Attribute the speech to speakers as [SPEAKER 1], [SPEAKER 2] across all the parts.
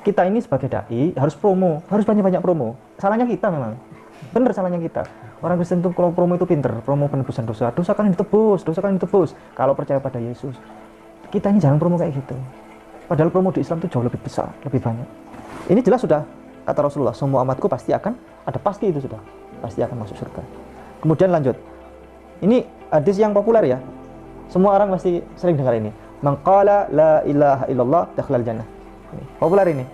[SPEAKER 1] kita ini sebagai dai harus promo, harus banyak-banyak promo. Salahnya kita memang, bener salahnya kita. Orang Kristen itu kalau promo itu pinter, promo penebusan dosa, dosa kalian ditebus, dosa kalian ditebus. Kalau percaya pada Yesus, kita ini jangan promo kayak gitu. Padahal promo di Islam itu jauh lebih besar, lebih banyak. Ini jelas sudah kata Rasulullah, semua umatku pasti akan ada, pasti itu sudah, pasti akan masuk surga. Kemudian lanjut, ini hadis yang populer ya, semua orang pasti sering dengar ini. Man qala la ilaha illallah dakhalal jannah. Populer ini.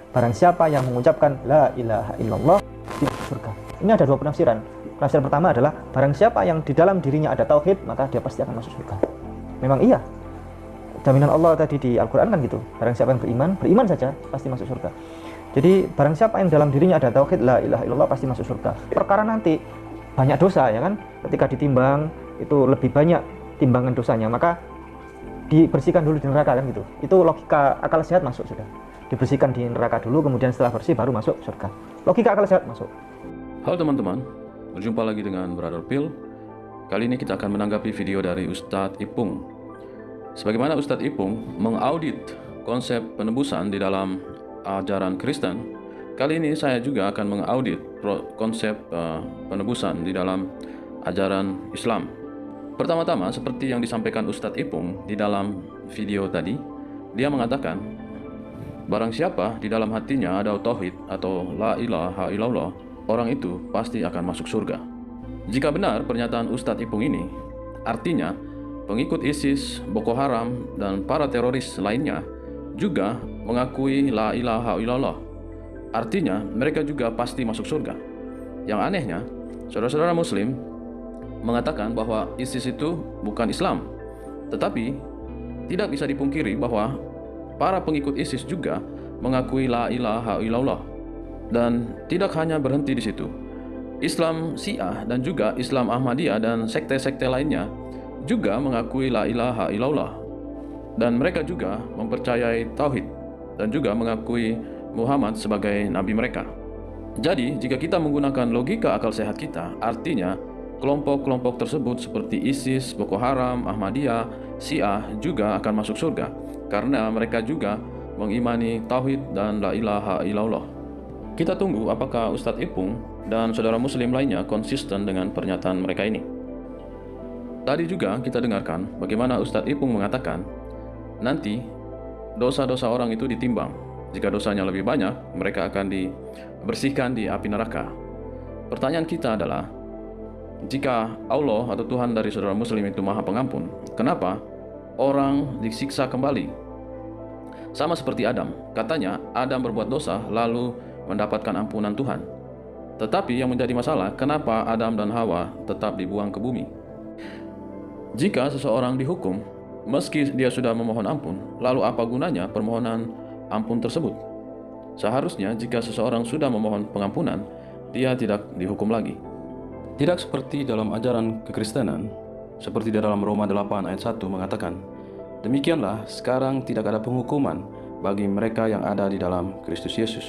[SPEAKER 1] Barang siapa yang mengucapkan la ilaha illallah di surga. Ini ada dua penafsiran. Penafsiran pertama adalah barang siapa yang di dalam dirinya ada tauhid, maka dia pasti akan masuk surga. Memang iya. Jaminan Allah tadi di Al-Qur'an kan gitu. Barang siapa yang beriman, beriman saja pasti masuk surga. Jadi barang siapa yang dalam dirinya ada tauhid la ilaha illallah pasti masuk surga. Perkara nanti banyak dosa ya kan, ketika ditimbang itu lebih banyak timbangan dosanya, maka dibersihkan dulu di neraka kan gitu. Itu logika akal sehat masuk sudah. Dibersihkan di neraka dulu, kemudian setelah bersih baru masuk surga. Logika akal sehat masuk.
[SPEAKER 2] Halo teman-teman, berjumpa lagi dengan Brother Phil. Kali ini kita akan menanggapi video dari Ustadz Ipung. Sebagaimana Ustadz Ipung mengaudit konsep penebusan di dalam ajaran Kristen, kali ini saya juga akan mengaudit konsep penebusan di dalam ajaran Islam. Pertama-tama, seperti yang disampaikan Ustadz Ipung di dalam video tadi, dia mengatakan, barang siapa di dalam hatinya ada tauhid atau la ilaha illallah, orang itu pasti akan masuk surga. Jika benar pernyataan Ustadz Ipung ini, artinya pengikut ISIS, Boko Haram, dan para teroris lainnya juga mengakui la ilaha illallah. Artinya mereka juga pasti masuk surga. Yang anehnya, saudara-saudara Muslim mengatakan bahwa ISIS itu bukan Islam, tetapi tidak bisa dipungkiri bahwa para pengikut ISIS juga mengakui la ilaha illallah. Dan tidak hanya berhenti di situ, Islam Syiah dan juga Islam Ahmadiyah dan sekte-sekte lainnya juga mengakui la ilaha illallah, dan mereka juga mempercayai tauhid dan juga mengakui Muhammad sebagai nabi mereka. Jadi jika kita menggunakan logika akal sehat kita, artinya kelompok-kelompok tersebut seperti ISIS, Boko Haram, Ahmadiyah, Syiah juga akan masuk surga karena mereka juga mengimani tauhid dan la ilaha illallah. Kita tunggu apakah Ustadz Ipung dan saudara Muslim lainnya konsisten dengan pernyataan mereka ini. Tadi juga kita dengarkan bagaimana Ustadz Ipung mengatakan nanti dosa-dosa orang itu ditimbang. Jika dosanya lebih banyak, mereka akan dibersihkan di api neraka. Pertanyaan kita adalah, jika Allah atau Tuhan dari saudara Muslim itu Maha Pengampun, kenapa orang disiksa kembali? Sama seperti Adam. Katanya Adam berbuat dosa lalu mendapatkan ampunan Tuhan. Tetapi yang menjadi masalah, kenapa Adam dan Hawa tetap dibuang ke bumi? Jika seseorang dihukum, meski dia sudah memohon ampun, lalu apa gunanya permohonan ampun tersebut? Seharusnya jika seseorang sudah memohon pengampunan, dia tidak dihukum lagi. Tidak seperti dalam ajaran kekristenan, seperti di dalam Roma 8 ayat 1 mengatakan, demikianlah sekarang tidak ada penghukuman bagi mereka yang ada di dalam Kristus Yesus.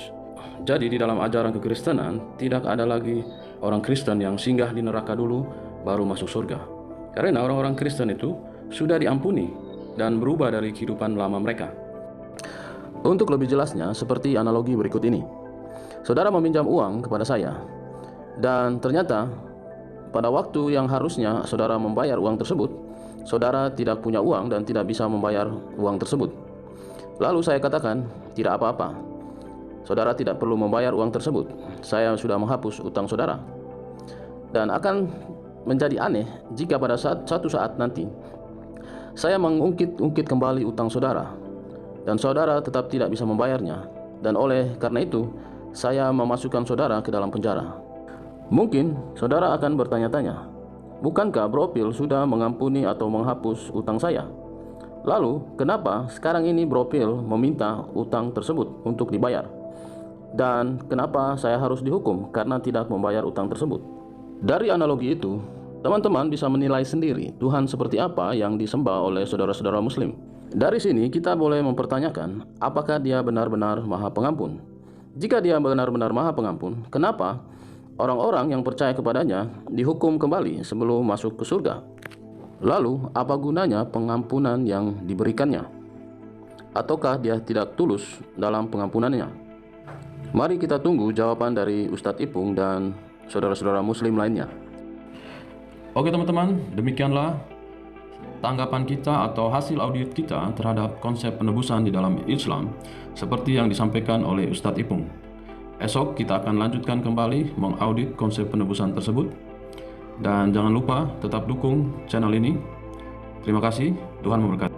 [SPEAKER 2] Jadi di dalam ajaran kekristenan tidak ada lagi orang Kristen yang singgah di neraka dulu baru masuk surga. Karena orang-orang Kristen itu sudah diampuni dan berubah dari kehidupan lama mereka. Untuk lebih jelasnya, seperti analogi berikut ini. Saudara meminjam uang kepada saya, dan ternyata pada waktu yang harusnya saudara membayar uang tersebut, saudara tidak punya uang dan tidak bisa membayar uang tersebut. Lalu saya katakan, tidak apa-apa, saudara tidak perlu membayar uang tersebut, saya sudah menghapus utang saudara. Dan akan menjadi aneh jika pada suatu saat nanti saya mengungkit kembali utang saudara dan saudara tetap tidak bisa membayarnya, dan oleh karena itu saya memasukkan saudara ke dalam penjara. Mungkin saudara akan bertanya-tanya, bukankah Bro Phil sudah mengampuni atau menghapus utang saya? Lalu kenapa sekarang ini Bro Phil meminta utang tersebut untuk dibayar? Dan kenapa saya harus dihukum karena tidak membayar utang tersebut? Dari analogi itu, teman-teman bisa menilai sendiri Tuhan seperti apa yang disembah oleh saudara-saudara Muslim. Dari sini kita boleh mempertanyakan, apakah dia benar-benar Maha Pengampun? Jika dia benar-benar Maha Pengampun, kenapa orang-orang yang percaya kepadanya dihukum kembali sebelum masuk ke surga? Lalu, apa gunanya pengampunan yang diberikannya? ataukah dia tidak tulus dalam pengampunannya? Mari kita tunggu jawaban dari Ustadz Ipung dan saudara-saudara muslim lainnya. Oke teman-teman, demikianlah tanggapan kita atau hasil audit kita terhadap konsep penebusan di dalam Islam seperti yang disampaikan oleh Ustadz Ipung. Esok kita akan lanjutkan kembali mengaudit konsep penebusan tersebut. Dan jangan lupa tetap dukung channel ini. Terima kasih, Tuhan memberkati.